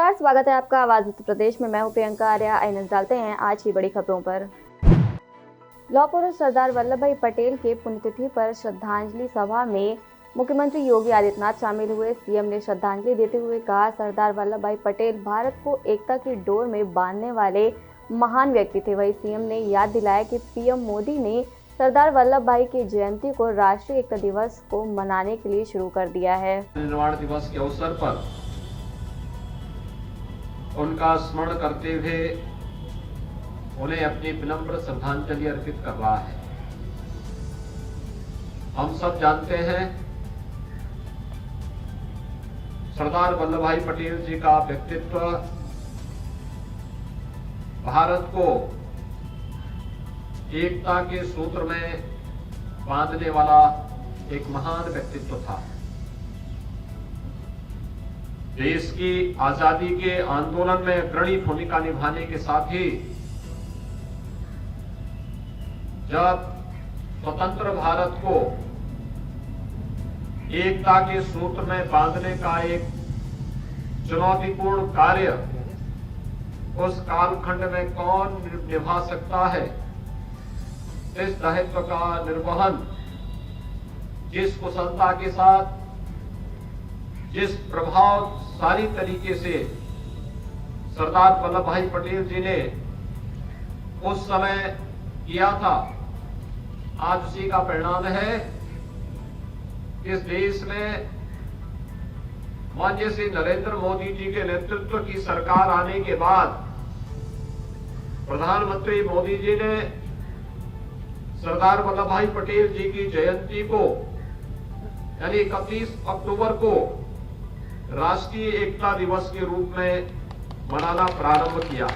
नमस्कार, स्वागत है आपका आवाज उत्तर प्रदेश में। मैं हूं प्रियंका आर्या। आइए नजर डालते हैं आज की बड़ी खबरों पर। लौह पुरुष सरदार वल्लभ भाई पटेल के पुण्यतिथि पर श्रद्धांजलि सभा में मुख्यमंत्री योगी आदित्यनाथ शामिल हुए। सीएम ने श्रद्धांजलि देते हुए कहा, सरदार वल्लभ भाई पटेल भारत को एकता की डोर में बांधने वाले महान व्यक्ति थे। वहीं सीएम ने याद दिलाया कि पीएम मोदी ने सरदार वल्लभ भाई की जयंती को राष्ट्रीय एकता दिवस को मनाने के लिए शुरू कर दिया है। निर्माण दिवस के अवसर पर उनका स्मरण करते हुए उन्हें अपनी विनम्र श्रद्धांजलि अर्पित कर रहा है। हम सब जानते हैं सरदार वल्लभ भाई पटेल जी का व्यक्तित्व भारत को एकता के सूत्र में बांधने वाला एक महान व्यक्तित्व था। देश की आजादी के आंदोलन में अग्रणी भूमिका निभाने के साथ ही जब स्वतंत्र भारत को एकता के सूत्र में बांधने का एक चुनौतीपूर्ण कार्य उस कालखंड में कौन निभा सकता है, इस दायित्व का निर्वहन जिस कुशलता के साथ, जिस प्रभावशाली तरीके से सरदार वल्लभ भाई पटेल जी ने उस समय किया था, आज उसी का परिणाम है। इस देश में माननीय श्री नरेंद्र मोदी जी के नेतृत्व की सरकार आने के बाद प्रधानमंत्री मोदी जी ने सरदार वल्लभ भाई पटेल जी की जयंती को यानी 31 अक्टूबर को राष्ट्रीय एकता दिवस के रूप में मनाना प्रारंभ किया।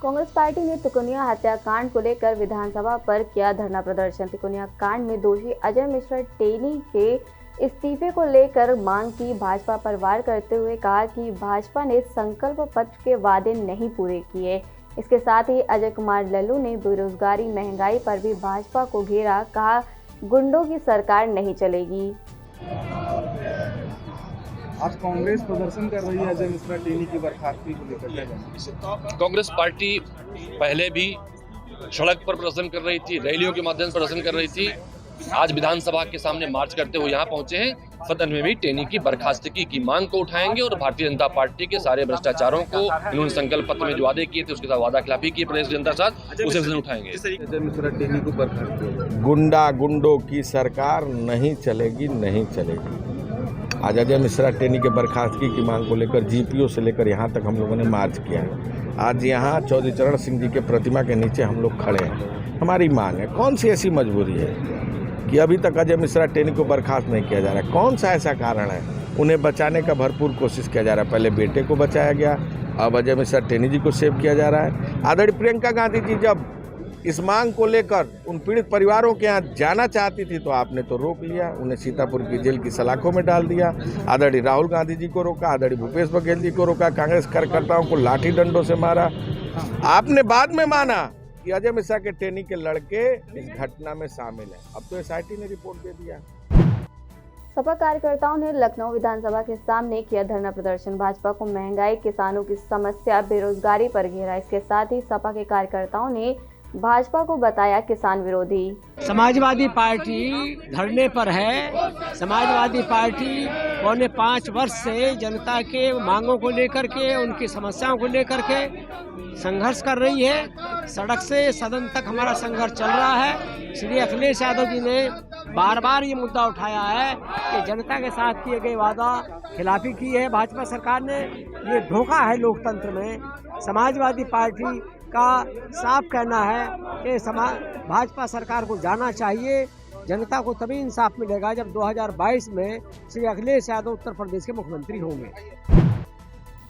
कांग्रेस पार्टी ने तिकोनिया हत्याकांड को लेकर विधानसभा पर किया धरना प्रदर्शन। तिकोनिया कांड में दोषी अजय मिश्रा टेनी के इस्तीफे को लेकर मांग की। भाजपा पर वार करते हुए कहा कि भाजपा ने संकल्प पत्र के वादे नहीं पूरे किए। इसके साथ ही अजय कुमार लल्लू ने बेरोजगारी, महंगाई पर भी भाजपा को घेरा। कहा, गुंडों की सरकार नहीं चलेगी। आज कांग्रेस प्रदर्शन कर रही है अजय मिश्रा टेनी की बर्खास्तगी को लेकर। कांग्रेस पार्टी पहले भी सड़क पर प्रदर्शन कर रही थी, रैलियों के माध्यम से प्रदर्शन कर रही थी। आज विधानसभा के सामने मार्च करते हुए यहाँ पहुंचे हैं। सदन में भी टेनी की बर्खास्तगी की मांग को उठाएंगे और भारतीय जनता पार्टी के सारे भ्रष्टाचारों को इन्होंने संकल्प पत्र में जो वादे किए थे उसके साथ वादा खिलाफी की प्रदेश जनता साथ उसे उठाएंगे। अजय मिश्रा टेनी को बर्खास्त, गुंडों की सरकार नहीं चलेगी, नहीं चलेगी। आज अजय मिश्रा टेनी के बर्खास्तगी की मांग को लेकर जीपीओ से लेकर यहाँ तक हम लोगों ने मार्च किया है। आज यहाँ चौधरी चरण सिंह जी के प्रतिमा के नीचे हम लोग खड़े हैं। हमारी मांग है, कौन सी ऐसी मजबूरी है कि अभी तक अजय मिश्रा टेनी को बर्खास्त नहीं किया जा रहा है? कौन सा ऐसा कारण है? उन्हें बचाने का भरपूर कोशिश किया जा रहा है। पहले बेटे को बचाया गया, अब अजय मिश्रा टेनी जी को सेव किया जा रहा है। आदरणीय प्रियंका गांधी जी जब इस मांग को लेकर उन पीड़ित परिवारों के यहाँ जाना चाहती थी तो आपने तो रोक लिया, उन्हें सीतापुर की जेल की सलाखों में डाल दिया। आदरणीय राहुल गांधी जी को रोका, आदरणीय भूपेश बघेल जी को रोका, कांग्रेस कार्यकर्ताओं को लाठी डंडों से मारा। आपने बाद में माना कि अजय मिश्रा के टेनी के लड़के इस घटना में शामिल हैं। अब तो एसआईटी ने रिपोर्ट दे दिया। सपा कार्यकर्ताओं ने लखनऊ विधानसभा के सामने किया धरना प्रदर्शन। भाजपा को महंगाई, किसानों की समस्या, बेरोजगारी पर घेरा। इसके साथ ही सपा के कार्यकर्ताओं ने भाजपा को बताया किसान विरोधी। समाजवादी पार्टी धरने पर है। समाजवादी पार्टी पौने 5 वर्ष से जनता के मांगों को लेकर के, उनकी समस्याओं को लेकर के संघर्ष कर रही है। सड़क से सदन तक हमारा संघर्ष चल रहा है। श्री अखिलेश यादव जी ने बार बार ये मुद्दा उठाया है कि जनता के साथ किए गए वादा खिलाफी की है भाजपा सरकार ने। ये धोखा है लोकतंत्र में। समाजवादी पार्टी का साफ कहना है कि भाजपा सरकार को जाना चाहिए। जनता को तभी इंसाफ मिलेगा जब 2022 में श्री अखिलेश यादव उत्तर प्रदेश के मुख्यमंत्री होंगे।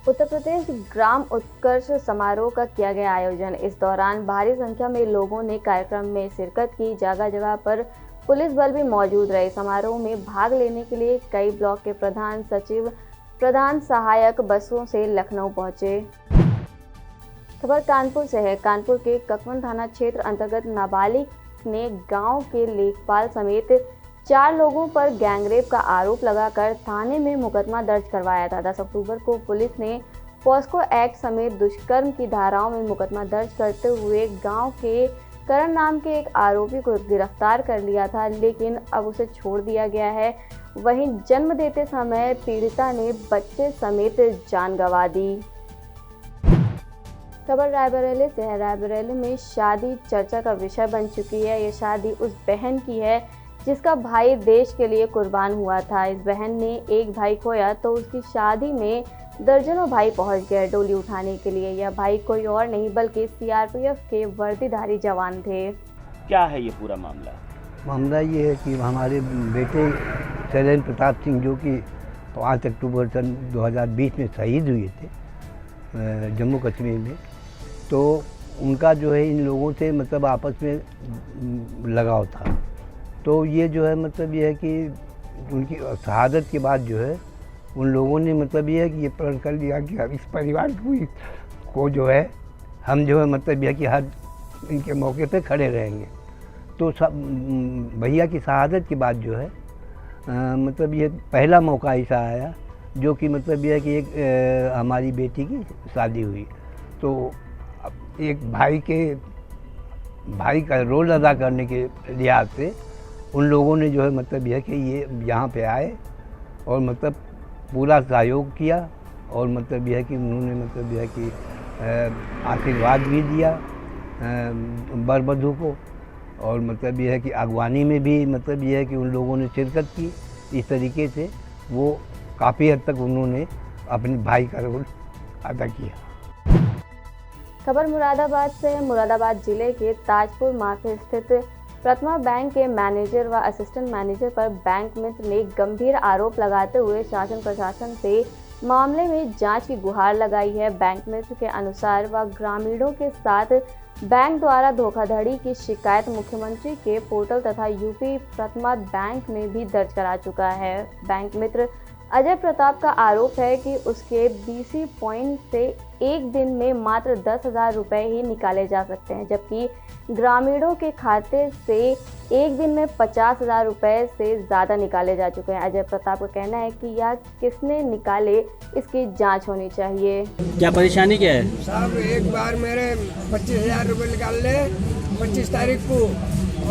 उत्तर प्रदेश ग्राम उत्कर्ष समारोह का किया गया आयोजन। इस दौरान भारी संख्या में लोगों ने कार्यक्रम में शिरकत की। जगह जगह पर पुलिस बल भी मौजूद रहे। समारोह में भाग लेने के लिए कई ब्लॉक के प्रधान सचिव, प्रधान सहायक बसों से लखनऊ पहुंचे। खबर कानपुर से है। कानपुर के ककवन थाना क्षेत्र अंतर्गत नाबालिग ने गांव के लेखपाल समेत 4 लोगों पर गैंगरेप का आरोप लगाकर थाने में मुकदमा दर्ज करवाया था। 10 अक्टूबर को पुलिस ने पॉस्को एक्ट समेत दुष्कर्म की धाराओं में मुकदमा दर्ज करते हुए गांव के करण नाम के एक आरोपी को गिरफ्तार कर लिया था, लेकिन अब उसे छोड़ दिया गया है। वहीं जन्म देते समय पीड़िता ने बच्चे समेत जान गंवा दी। खबर रायबरेली से है। रायबरेली में शादी चर्चा का विषय बन चुकी है। ये शादी उस बहन की है जिसका भाई देश के लिए कुर्बान हुआ था। इस बहन ने एक भाई खोया तो उसकी शादी में दर्जनों भाई पहुंच गए डोली उठाने के लिए। यह भाई कोई और नहीं बल्कि सीआरपीएफ के वर्दीधारी जवान थे। क्या है ये पूरा मामला? मामला ये है कि हमारे बेटे शैलेंद्र प्रताप सिंह जो कि 5 अक्टूबर सन 2020 में शहीद हुए थे जम्मू कश्मीर में, तो उनका जो है इन लोगों से मतलब आपस में लगाव था। तो ये जो है मतलब ये है कि उनकी शहादत के बाद जो है उन लोगों ने मतलब ये है कि ये प्रण कर लिया कि हम इस परिवार को जो है हम जो है मतलब यह कि हर इनके मौके पे खड़े रहेंगे। तो भैया की शहादत के बाद जो है मतलब ये पहला मौका ऐसा आया जो कि मतलब यह है कि एक हमारी बेटी की शादी हुई, तो एक भाई का रोल अदा करने के लिहाज से उन लोगों ने जो है मतलब यह कि ये यहाँ पे आए और मतलब पूरा सहयोग किया और मतलब यह कि उन्होंने मतलब यह कि आशीर्वाद भी दिया वर वधू को, और मतलब यह है कि अगवानी में भी मतलब यह है कि उन लोगों ने शिरकत की। इस तरीके से वो काफ़ी हद तक उन्होंने अपने भाई का रोल अदा किया। खबर मुरादाबाद से है। मुरादाबाद जिले के ताजपुर मार्केट स्थित प्रथमा बैंक के मैनेजर व असिस्टेंट मैनेजर पर बैंक मित्र ने गंभीर आरोप लगाते हुए शासन प्रशासन से मामले में जांच की गुहार लगाई है। बैंक मित्र के अनुसार वह ग्रामीणों के साथ बैंक द्वारा धोखाधड़ी की शिकायत मुख्यमंत्री के पोर्टल तथा यूपी प्रथमा बैंक में भी दर्ज करा चुका है। बैंक मित्र अजय प्रताप का आरोप है कि उसके बीसी पॉइंट से एक दिन में मात्र 10,000 रुपये ही निकाले जा सकते हैं, जबकि ग्रामीणों के खाते से एक दिन में 50,000 रुपये से ज़्यादा निकाले जा चुके हैं। अजय प्रताप का कहना है कि यह किसने निकाले इसकी जांच होनी चाहिए। क्या परेशानी क्या है? साहब एक बार मेरे 25,000 रुपये निकाल ले 25 तारीख को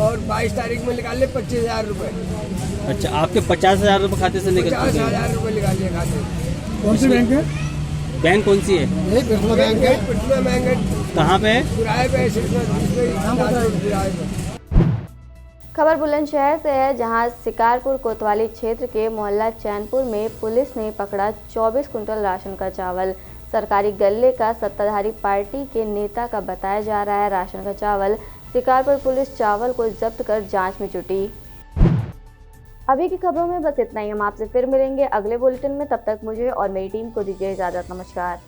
और 22 तारीख में निकाल ले 25,000 रुपये। अच्छा, आपके 50,000 रुपये खाते से निकल 50,000 रुपये निकाल लिए खाते। कौन सी बैंक है? बैंक कौन सी है? बैंक है पटना बैंक है। कहाँ पे है? किराए पे खबर बुलंदशहर से है, जहां शिकारपुर कोतवाली क्षेत्र के मोहल्ला चैनपुर में पुलिस ने पकड़ा 24 कुंटल राशन का चावल। सरकारी गल्ले का सत्ताधारी पार्टी के नेता का बताया जा रहा है राशन का चावल। शिकारपुर पुलिस चावल को जब्त कर जांच में जुटी। अभी की खबरों में बस इतना ही। हम आपसे फिर मिलेंगे अगले बुलेटिन में। तब तक मुझे और मेरी टीम को दीजिए इजाजत। नमस्कार।